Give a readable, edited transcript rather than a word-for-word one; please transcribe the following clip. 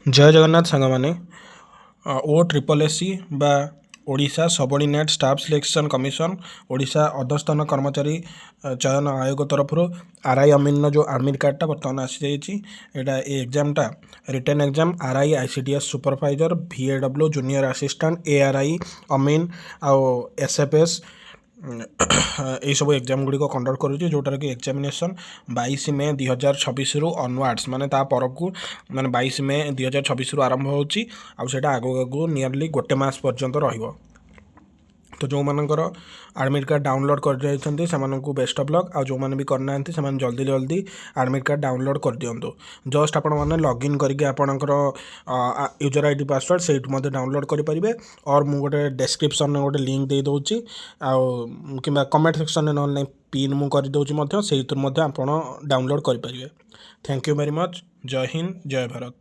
जय जगन्नाथ सांग मैंने ओ ट्रिपल एस सी बा Odisha subordinate staff selection commission Odisha अधस्थान कर्मचारी चयन आयोग तरफ आरआई अमीन जो एडमिट कार्डटा बर्तमान आसी जाइए एग्जामटा written exam RI ICDS supervisor VAW junior assistant ARI अमीन आउ SFS यही सब एग्जाम गुड़ी कंडक्ट करुँचे जोटार कि एग्जामिनेशन 22 मे 2026 रु ऑनवर्ड्स माने ता परकू माने 22 मे 2026 रु आरंभ होची आउ सेटा आगो आगो नियरली गोटे मास पर्यंत रहिबो। तो जो मानकर एडमिट कार्ड डाउनलोड कर जाइछन्ती सेमानकु बेस्ट ऑफ लक आ जो माने भी करना सेमान जल्दी जल्दी एडमिट कार्ड डाउनलोड कर दियंतु। जस्ट आपण माने लॉगिन करके आपणकर यूजर आईडी पासवर्ड सेट मते डाउनलोड करि परिबे और मु गोटे डिस्क्रिप्शन में गोटे लिंक दे दोची आ किबा कमेंट सेक्शन में न पिन मु कर दोची मते सेइतुर मते आपण डाउनलोड करि परिबे। Thank you very much. जय हिंद जय भारत।